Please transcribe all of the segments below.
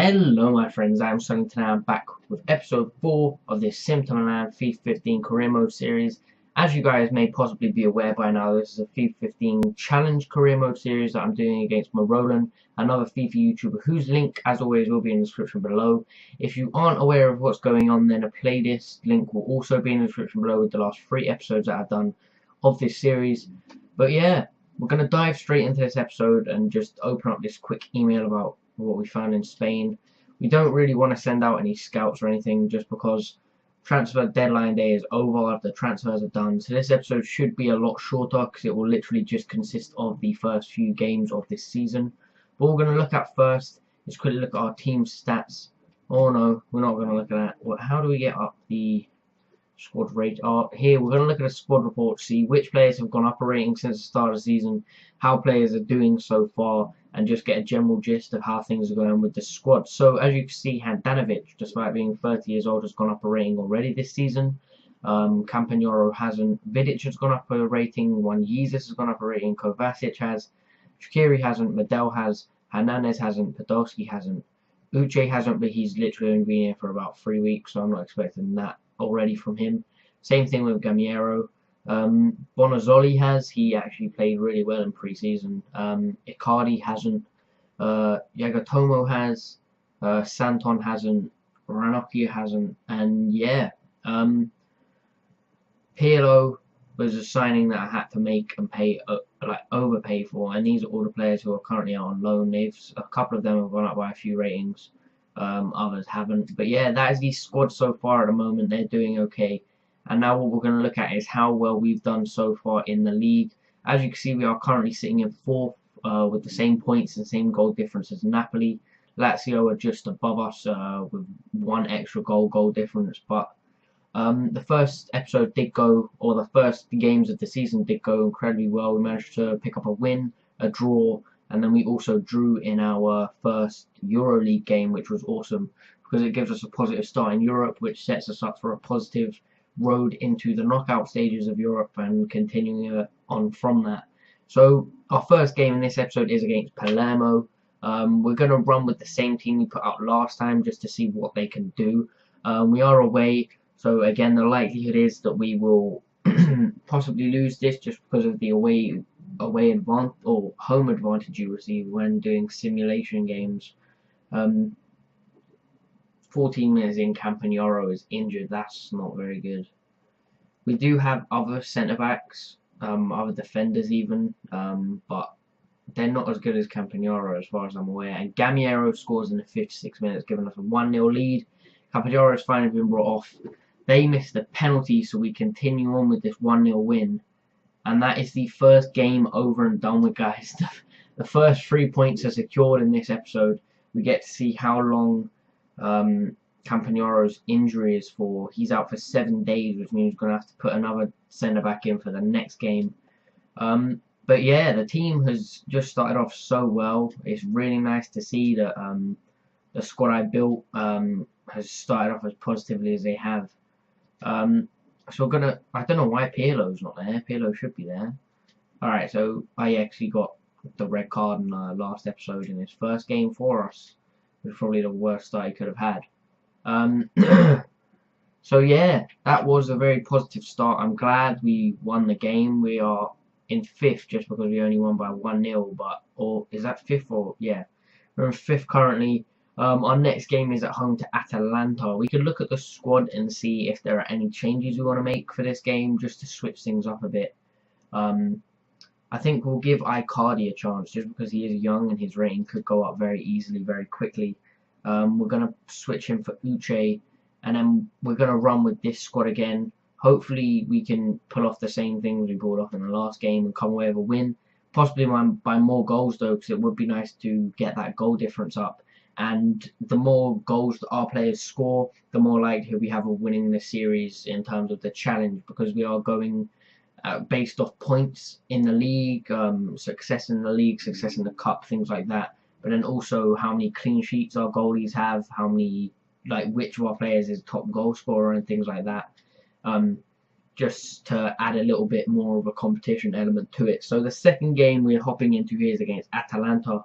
Hello my friends, I'm Sunny today. I'm back with episode 4 of this SimTer Milan FIFA 15 career mode series. As you guys may possibly be aware by now, this is a FIFA 15 challenge career mode series that I'm doing against Merolan, another FIFA YouTuber whose link as always will be in the description below. If you aren't aware of what's going on, then a playlist link will also be in the description below with the last 3 episodes that I've done of this series. But yeah, we're going to dive straight into this episode and just open up this quick email about what we found in Spain. We don't really want to send out any scouts or anything just because transfer deadline day is over, the transfers are done. So this episode should be a lot shorter because it will literally just consist of the first few games of this season. What we're going to look at first is quickly look at our team stats. Oh no, we're not going to look at that. How do we get up the squad rate? Here we're going to look at a squad report, see which players have gone up a rating since the start of the season, how players are doing so far, and just get a general gist of how things are going with the squad. So as you can see, Handanovic, despite being 30 years old, has gone up a rating already this season. Campagnaro hasn't. Vidic has gone up a rating. Juan Jesus has gone up a rating. Kovacic has. Shaqiri hasn't. Medel has. Hernandez hasn't. Podolski hasn't. Uche hasn't, but he's literally only been here for about 3 weeks, so I'm not expecting that already from him. Same thing with Gamiero. Bonazzoli has. He actually played really well in pre-season. Icardi hasn't. Yagatomo has. Santon hasn't. Ranocchia hasn't. And yeah, Pirlo was a signing that I had to make and pay overpay for, and these are all the players who are currently on loan. A couple of them have gone up by a few ratings. Others haven't. But yeah, that is the squad so far at the moment. They're doing okay. And now what we're going to look at is how well we've done so far in the league. As you can see, we are currently sitting in 4th with the same points and same goal difference as Napoli. Lazio are just above us with 1 extra goal difference. But the first episode did go, or the first games of the season did go incredibly well. We managed to pick up a win, a draw, and then we also drew in our first EuroLeague game, which was awesome because it gives us a positive start in Europe, which sets us up for a positive road into the knockout stages of Europe and continuing on from that. So our first game in this episode is against Palermo. We're going to run with the same team we put out last time just to see what they can do. We are away, so again the likelihood is that we will possibly lose this just because of the away advantage or home advantage you receive when doing simulation games. 14 minutes in, Campagnaro is injured. That's not very good. We do have other centre-backs, other defenders even, but they're not as good as Campagnaro as far as I'm aware. And Gamiero scores in the 56 minutes, giving us a 1-0 lead. Campagnaro has finally been brought off. They missed the penalty, so we continue on with this 1-0 win. And that is the first game over and done with, guys. The first 3 points are secured in this episode. We get to see how long Campagnaro's injury is for. He's out for 7 days, which means we're going to have to put another centre back in for the next game. But yeah, the team has just started off so well. It's really nice to see that the squad I built has started off as positively as they have. So we're gonna. I don't know why Pirlo's not there. Pirlo should be there. Alright, so I actually got the red card in the last episode in his first game for us. It was probably the worst start he could have had. So yeah, that was a very positive start. I'm glad we won the game. We are in 5th just because we only won by 1-0. But or is that 5th or yeah? We're in 5th currently. Our next game is at home to Atalanta. We could look at the squad and see if there are any changes we want to make for this game, just to switch things up a bit. I think we'll give Icardi a chance, just because he is young and his rating could go up very easily, very quickly. We're going to switch him for Uche, and then we're going to run with this squad again. Hopefully we can pull off the same things we pulled off in the last game and come away with a win. Possibly by more goals though, because it would be nice to get that goal difference up. And the more goals that our players score, the more likelihood we have of winning the series in terms of the challenge, because we are going based off points in the league, success in the league, success in the cup, things like that. But then also how many clean sheets our goalies have, how many, which of our players is top goal scorer and things like that. Just to add a little bit more of a competition element to it. So the second game we're hopping into here is against Atalanta.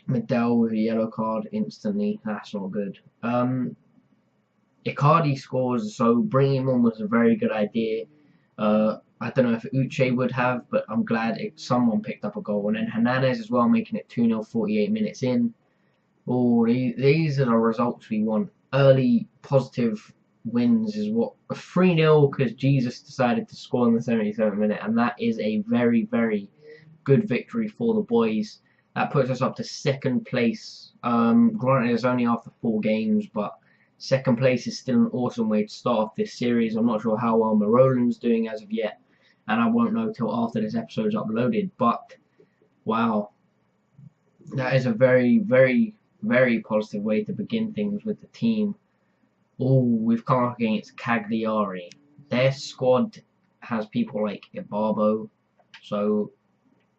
Medel with a yellow card instantly. That's not good. Icardi scores, so bringing him on was a very good idea. I don't know if Uche would have, but I'm glad someone picked up a goal. And then Hernandez as well, making it 2-0 48 minutes in. Oh, these are the results we want. Early positive wins is what. 3-0 because Jesus decided to score in the 77th minute, and that is a very, very good victory for the boys. That puts us up to second place. Granted, it's only after 4 games, but second place is still an awesome way to start off this series. I'm not sure how well Merolan's doing as of yet, and I won't know till after this episode's uploaded. But wow, that is a very, very, very positive way to begin things with the team. Oh, we've come up against Cagliari. Their squad has people like Ibarbo, so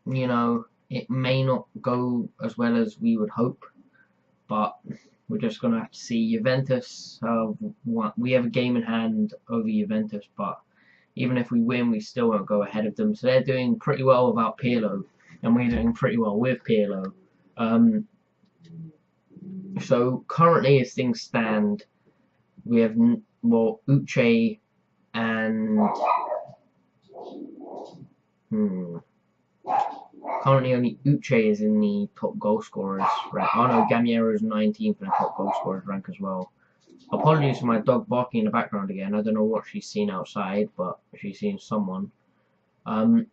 you know it may not go as well as we would hope, but we're just going to have to see. Juventus, we have a game in hand over Juventus, but even if we win, we still won't go ahead of them. So they're doing pretty well without Pirlo, and we're doing pretty well with Pirlo. So currently, as things stand, we have Uche and currently only Uche is in the top goal scorers rank. Oh no, Gamiero is 19th in the top goal scorers rank as well. Apologies for my dog barking in the background again. I don't know what she's seen outside, but she's seen someone.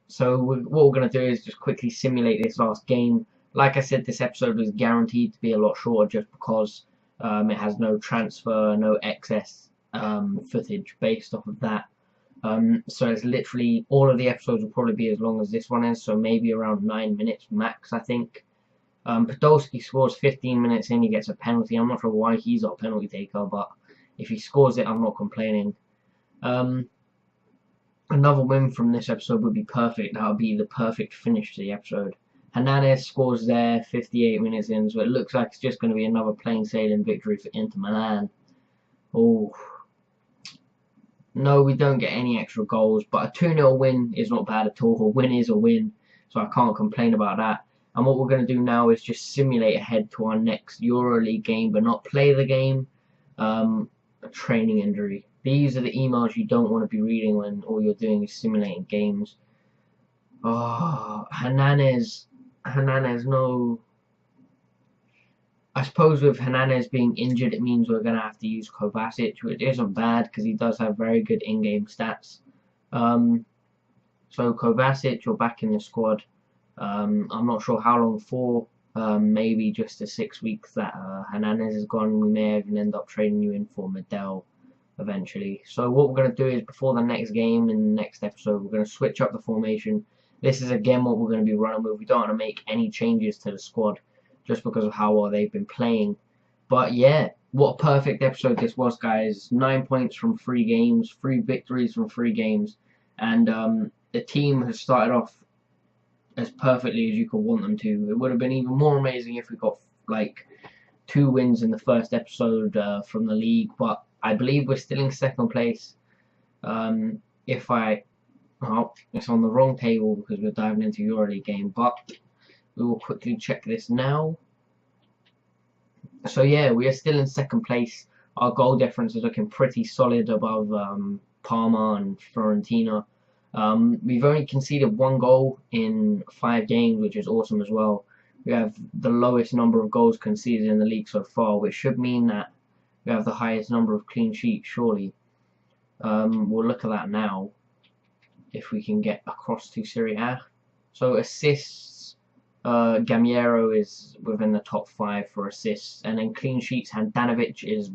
So what we're going to do is just quickly simulate this last game. Like I said, this episode was guaranteed to be a lot shorter just because it has no transfer, no excess footage based off of that. So it's literally, all of the episodes will probably be as long as this one is, so maybe around 9 minutes max, I think. Podolski scores 15 minutes in, he gets a penalty. I'm not sure why he's our penalty taker, but if he scores it, I'm not complaining. Another win from this episode would be perfect. That would be the perfect finish to the episode. Hernandez scores there 58 minutes in, so it looks like it's just going to be another plain sailing victory for Inter Milan. Oh. No, we don't get any extra goals, but a 2-0 win is not bad at all. A win is a win, so I can't complain about that. And what we're going to do now is just simulate ahead to our next EuroLeague game, but not play the game. A training injury. These are the emails you don't want to be reading when all you're doing is simulating games. Oh, Hernandez, no. I suppose with Hernandez being injured, it means we're going to have to use Kovacic, which isn't bad because he does have very good in-game stats. So Kovacic, you're back in the squad. I'm not sure how long for. Maybe just the 6 weeks that Hernandez is gone. We may even end up trading you in for Medel eventually. So what we're going to do is, before the next game in the next episode, we're going to switch up the formation. This is again what we're going to be running with. We don't want to make any changes to the squad, just because of how well they've been playing. But yeah, what a perfect episode this was, guys. 9 points from 3 games, 3 victories from 3 games, and the team has started off as perfectly as you could want them to. It would have been even more amazing if we got like 2 wins in the first episode from the league, but I believe we're still in second place. Oh, it's on the wrong table because we're diving into EuroLeague game, but we will quickly check this now. So yeah, we are still in second place. Our goal difference is looking pretty solid above Parma and Fiorentina. We've only conceded 1 goal in 5 games, which is awesome as well. We have the lowest number of goals conceded in the league so far, which should mean that we have the highest number of clean sheets, surely. We'll look at that now, if we can get across to Serie A. So assists, Gamiero is within the top 5 for assists, and then clean sheets, Handanovic is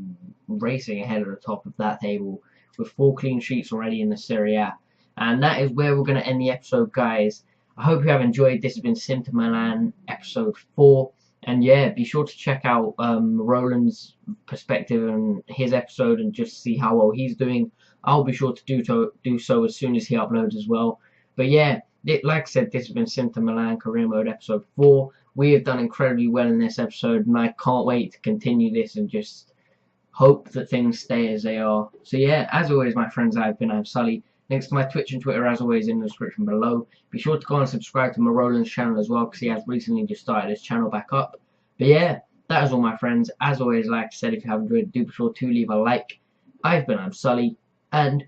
racing ahead of the top of that table with 4 clean sheets already in the Serie A. And that is where we're going to end the episode, guys. I hope you have enjoyed. This has been SimTer Milan episode 4. And yeah, be sure to check out Roland's perspective and his episode and just see how well he's doing. I'll be sure to do so as soon as he uploads as well. But yeah, like I said, this has been SimTer Milan Career Mode episode 4. We have done incredibly well in this episode, and I can't wait to continue this and just hope that things stay as they are. So yeah, as always, my friends, I'm Sully. Links to my Twitch and Twitter, as always, in the description below. Be sure to go and subscribe to Merolan's channel as well, because he has recently just started his channel back up. But yeah, that is all, my friends. As always, like I said, if you have enjoyed, do be sure to leave a like. I'm Sully, and